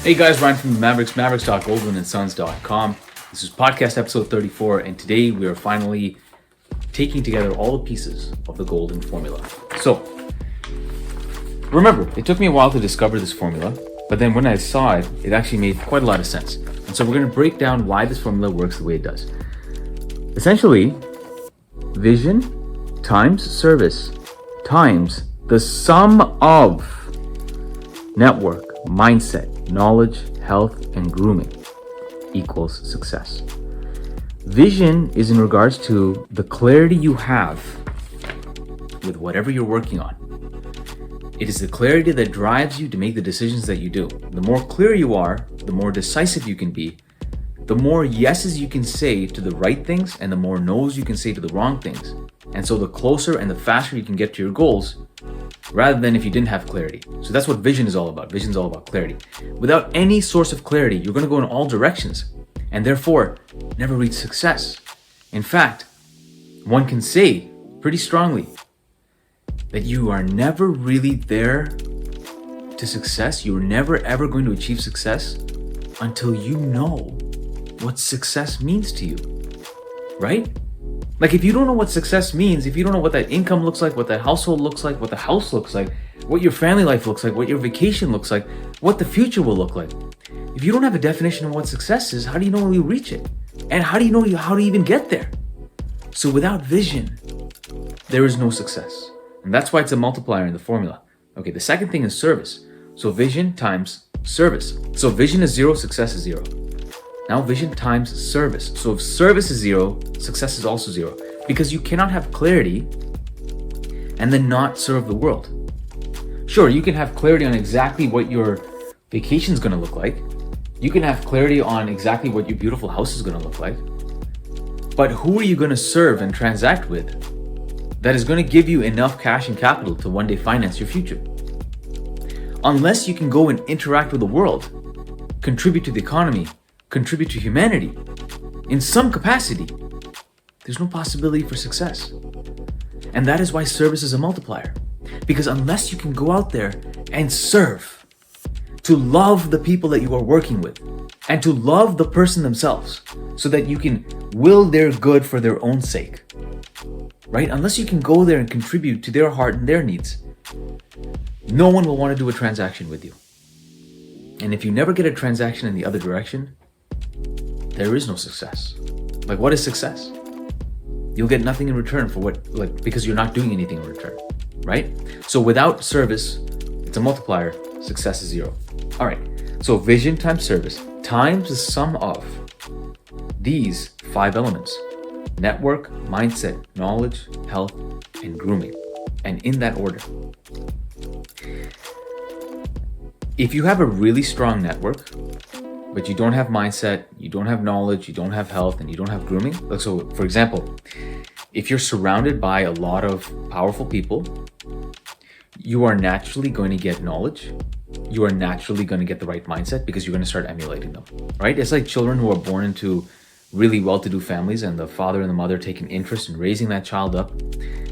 Hey guys, Ryan from the Mavericks, mavericks.goldmanandsons.com. This is podcast episode 34, and today we are finally taking together all the pieces of the golden formula. So, remember, it took me a while to discover this formula, but then when I saw it, it actually made quite a lot of sense. And so we're going to break down why this formula works the way it does. Essentially, vision times service times the sum of network, mindset, knowledge, health, and grooming equals success. Vision is in regards to the clarity you have with whatever you're working on. It is the clarity that drives you to make the decisions that you do. The more clear you are, the more decisive you can be, the more yeses you can say to the right things, and the more no's you can say to the wrong things. And so the closer and the faster you can get to your goals, rather than if you didn't have clarity. So that's what vision is all about. Vision is all about clarity. Without any source of clarity, you're going to go in all directions and therefore never reach success. In fact, one can say pretty strongly that you are never really there to success. You're never ever going to achieve success until you know what success means to you, right? Like if you don't know what success means, if you don't know what that income looks like, what that household looks like, what the house looks like, what your family life looks like, what your vacation looks like, what the future will look like. If you don't have a definition of what success is, how do you know when you reach it? And how do you know how to even get there? So without vision, there is no success. And that's why it's a multiplier in the formula. Okay, the second thing is service. So vision times service. So vision is 0, success is 0. Now vision times service. So if service is 0, success is also 0. Because you cannot have clarity and then not serve the world. Sure, you can have clarity on exactly what your vacation is going to look like. You can have clarity on exactly what your beautiful house is going to look like. But who are you going to serve and transact with that is going to give you enough cash and capital to one day finance your future? Unless you can go and interact with the world, contribute to the economy, contribute to humanity in some capacity, there's no possibility for success. And that is why service is a multiplier. Because unless you can go out there and serve, to love the people that you are working with, and to love the person themselves, so that you can will their good for their own sake, right? Unless you can go there and contribute to their heart and their needs, no one will want to do a transaction with you. And if you never get a transaction in the other direction, there is no success. Like, what is success? You'll get nothing in return for because you're not doing anything in return, right? So without service, it's a multiplier, success is 0. All right, so vision times service times the sum of these 5 elements: network, mindset, knowledge, health, and grooming. And in that order. If you have a really strong network, but you don't have mindset, you don't have knowledge, you don't have health, and you don't have grooming. So, for example, if you're surrounded by a lot of powerful people, you are naturally going to get knowledge. You are naturally going to get the right mindset because you're going to start emulating them, right? It's like children who are born into really well-to-do families, and the father and the mother take an interest in raising that child up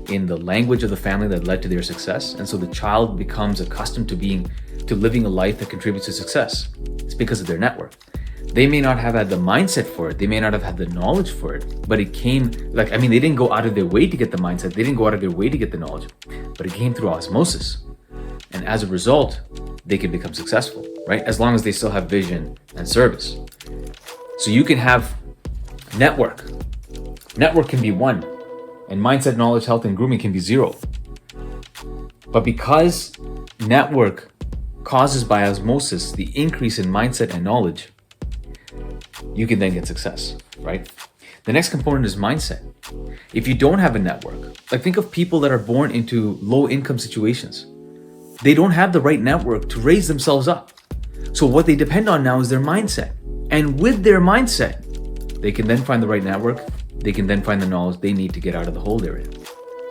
in the language of the family that led to their success. And so the child becomes accustomed to living a life that contributes to success. It's because of their network. They may not have had the mindset for it. They may not have had the knowledge for it, but it came, they didn't go out of their way to get the mindset. They didn't go out of their way to get the knowledge, but it came through osmosis. And as a result, they can become successful, right? As long as they still have vision and service. So you can have network. Network can be 1, and mindset, knowledge, health, and grooming can be 0. But because network causes by osmosis the increase in mindset and knowledge, you can then get success, right? The next component is mindset. If you don't have a network, think of people that are born into low income situations. They don't have the right network to raise themselves up. So what they depend on now is their mindset. And with their mindset, they can then find the right network. They can then find the knowledge they need to get out of the hole they're in,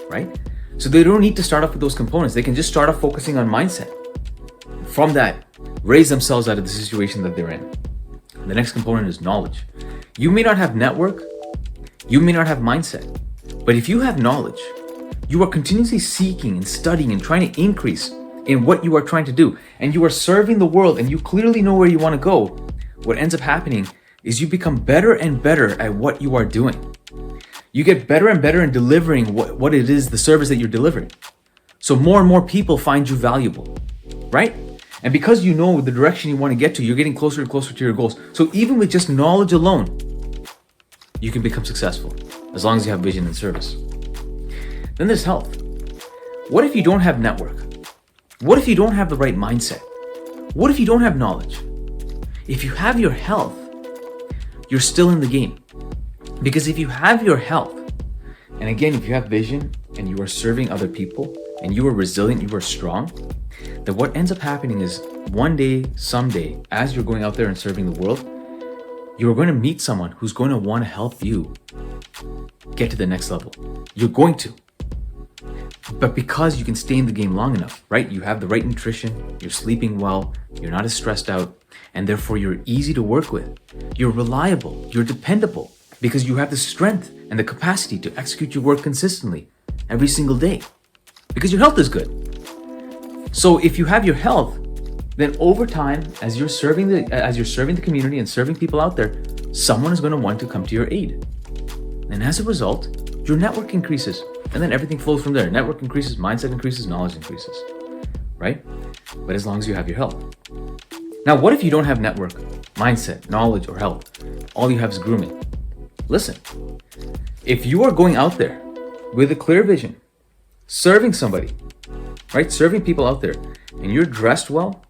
right? So they don't need to start off with those components. They can just start off focusing on mindset. From that, raise themselves out of the situation that they're in. The next component is knowledge. You may not have network, you may not have mindset, but if you have knowledge, you are continuously seeking and studying and trying to increase in what you are trying to do, and you are serving the world, and you clearly know where you want to go, what ends up happening is you become better and better at what you are doing. You get better and better in delivering what it is, the service that you're delivering. So more and more people find you valuable, right? And because you know the direction you want to get to, you're getting closer and closer to your goals. So even with just knowledge alone, you can become successful as long as you have vision and service. Then there's health. What if you don't have network? What if you don't have the right mindset? What if you don't have knowledge? If you have your health, you're still in the game. Because if you have your health, and again, if you have vision and you are serving other people and you are resilient, you are strong, then what ends up happening is one day, someday, as you're going out there and serving the world, you're going to meet someone who's going to want to help you get to the next level. You're going to. But because you can stay in the game long enough, right? You have the right nutrition, you're sleeping well, you're not as stressed out, and therefore you're easy to work with. You're reliable, you're dependable, because you have the strength and the capacity to execute your work consistently every single day, because your health is good. So if you have your health, then over time, as you're serving the community and serving people out there, someone is going to want to come to your aid. And as a result, your network increases, and then everything flows from there. Network increases, mindset increases, knowledge increases, right? But as long as you have your health. Now, what if you don't have network, mindset, knowledge, or health? All you have is grooming. Listen, if you are going out there with a clear vision, serving somebody, right? Serving people out there, and you're dressed well,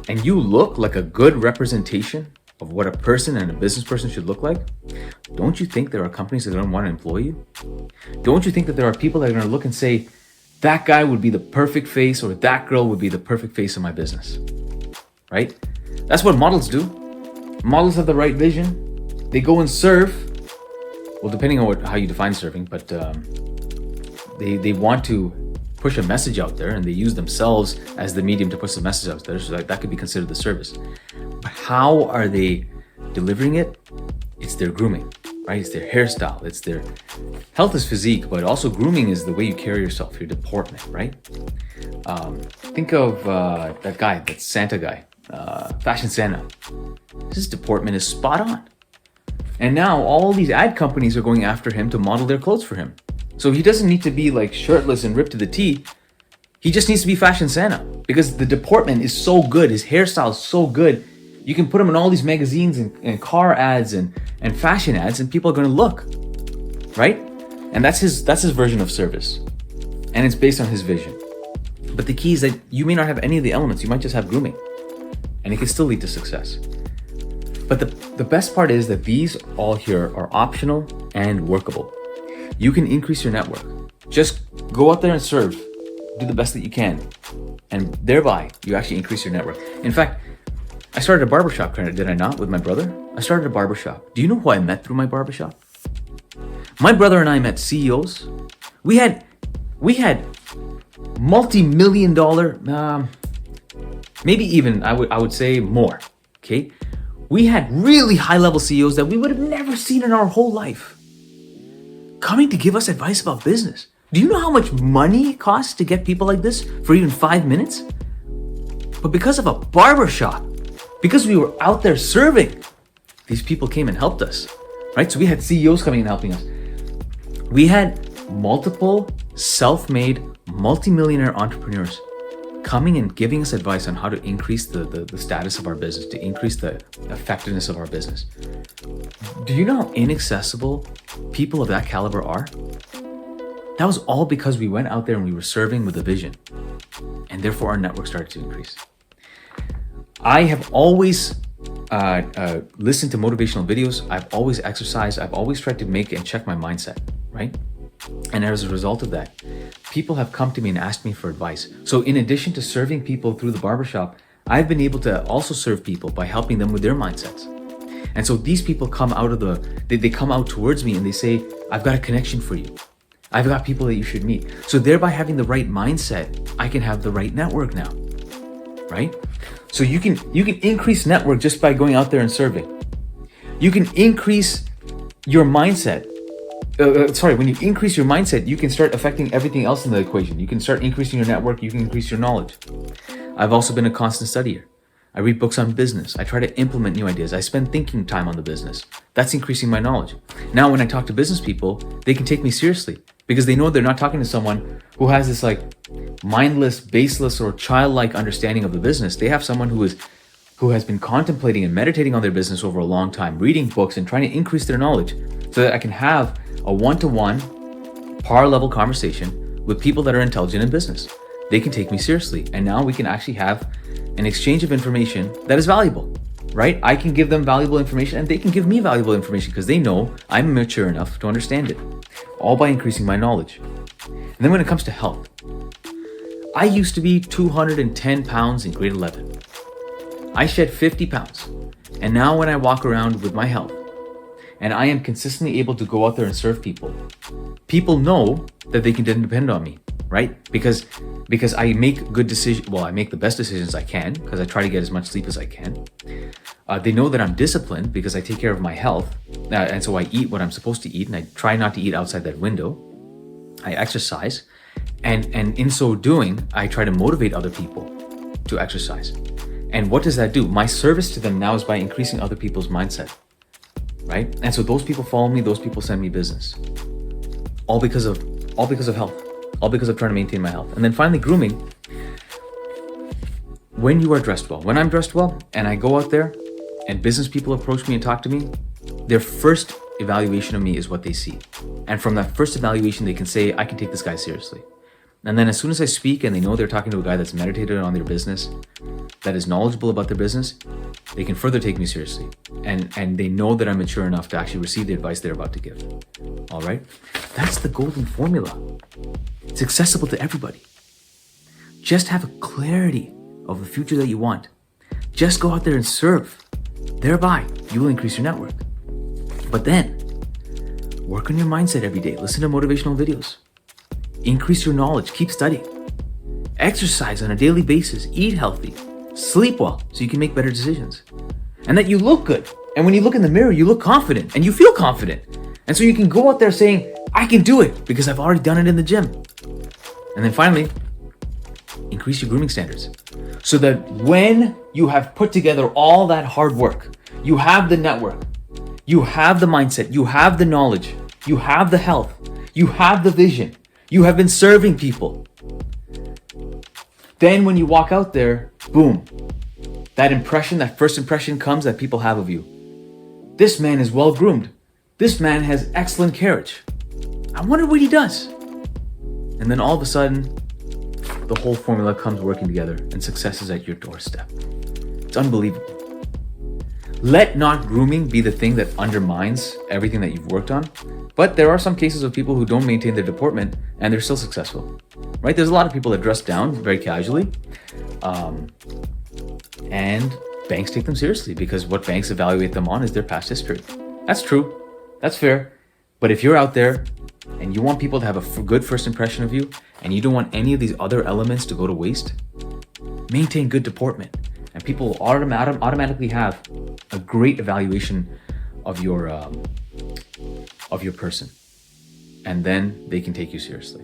and you look like a good representation of what a person and a business person should look like, don't you think there are companies that don't want to employ you? Don't you think that there are people that are going to look and say, that guy would be the perfect face, or that girl would be the perfect face of my business, right? That's what models do. Models have the right vision. They go and serve, well, depending on how you define serving, but they want to push a message out there, and they use themselves as the medium to push the message out there, so that could be considered the service. But how are they delivering it? It's their grooming, right? It's their hairstyle. It's their health is physique, but also grooming is the way you carry yourself, your deportment, right? Think of that guy, that Santa guy, Fashion Santa. His deportment is spot on. And now all these ad companies are going after him to model their clothes for him. So he doesn't need to be like shirtless and ripped to the T. He just needs to be Fashion Santa, because the deportment is so good. His hairstyle is so good. You can put him in all these magazines and car ads and fashion ads, and people are going to look, right? And that's his version of service. And it's based on his vision. But the key is that you may not have any of the elements. You might just have grooming, and it can still lead to success. But the best part is that these all here are optional and workable. You can increase your network. Just go out there and serve. Do the best that you can. And thereby, you actually increase your network. In fact, I started a barbershop, did I not, with my brother? I started a barbershop. Do you know who I met through my barbershop? My brother and I met CEOs. We had multi-million dollar, maybe even, I would say more, okay? We had really high-level CEOs that we would have never seen in our whole life coming to give us advice about business. Do you know how much money it costs to get people like this for even 5 minutes? But because of a barbershop, because we were out there serving, these people came and helped us, right? So we had CEOs coming and helping us. We had multiple self-made, multi-millionaire entrepreneurs coming and giving us advice on how to increase the status of our business, to increase the effectiveness of our business. Do you know how inaccessible people of that caliber are? That was all because we went out there and we were serving with a vision, and therefore our network started to increase. I have always listened to motivational videos. I've always exercised. I've always tried to make and check my mindset, right? And as a result of that, people have come to me and asked me for advice. So in addition to serving people through the barbershop, I've been able to also serve people by helping them with their mindsets. And so these people come out they come out towards me and they say, I've got a connection for you. I've got people that you should meet. So thereby having the right mindset, I can have the right network now, right? So you can increase network just by going out there and serving. You can increase your mindset when you increase your mindset, you can start affecting everything else in the equation. You can start increasing your network. You can increase your knowledge. I've also been a constant studier. I read books on business. I try to implement new ideas. I spend thinking time on the business. That's increasing my knowledge. Now, when I talk to business people, they can take me seriously because they know they're not talking to someone who has this like mindless, baseless, or childlike understanding of the business. They have someone who has been contemplating and meditating on their business over a long time, reading books and trying to increase their knowledge so that I can have a one-to-one par level conversation with people that are intelligent in business. They can take me seriously. And now we can actually have an exchange of information that is valuable, right? I can give them valuable information and they can give me valuable information because they know I'm mature enough to understand it, all by increasing my knowledge. And then when it comes to health, I used to be 210 pounds in grade 11. I shed 50 pounds. And now when I walk around with my health and I am consistently able to go out there and serve people, people know that they can depend on me, right? Because I make good decisions. Well, I make the best decisions I can because I try to get as much sleep as I can. They know that I'm disciplined because I take care of my health. And so I eat what I'm supposed to eat and I try not to eat outside that window. I exercise. And in so doing, I try to motivate other people to exercise. And what does that do? My service to them now is by increasing other people's mindset, right? And so those people follow me, those people send me business. All because of health. All because of trying to maintain my health. And then finally, grooming. When you are dressed well, when I'm dressed well and I go out there and business people approach me and talk to me, their first evaluation of me is what they see. And from that first evaluation, they can say, I can take this guy seriously. And then as soon as I speak and they know they're talking to a guy that's meditated on their business, that is knowledgeable about their business, they can further take me seriously. And they know that I'm mature enough to actually receive the advice they're about to give. All right? That's the golden formula. It's accessible to everybody. Just have a clarity of the future that you want. Just go out there and serve. Thereby, you will increase your network. But then, work on your mindset every day. Listen to motivational videos. Increase your knowledge. Keep studying. Exercise on a daily basis. Eat healthy. Sleep well so you can make better decisions. And that you look good. And when you look in the mirror, you look confident and you feel confident. And so you can go out there saying, I can do it because I've already done it in the gym. And then finally, increase your grooming standards so that when you have put together all that hard work, you have the network, you have the mindset, you have the knowledge, you have the health, you have the vision, you have been serving people. Then when you walk out there, boom, that impression, that first impression comes that people have of you. This man is well groomed. This man has excellent carriage. I wonder what he does. And then all of a sudden, the whole formula comes working together and success is at your doorstep. It's unbelievable. Let not grooming be the thing that undermines everything that you've worked on. But there are some cases of people who don't maintain their deportment and they're still successful, right? There's a lot of people that dress down very casually. And banks take them seriously because what banks evaluate them on is their past history. That's true. That's fair. But if you're out there and you want people to have a good first impression of you and you don't want any of these other elements to go to waste, maintain good deportment. And people will automatically have a great evaluation of your person. And then they can take you seriously.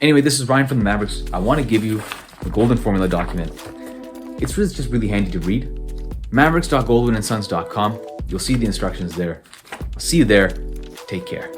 Anyway, this is Ryan from the Mavericks. I want to give you the Golden Formula document. It's just really handy to read. Mavericks.goldwynandsons.com. You'll see the instructions there. I'll see you there. Take care.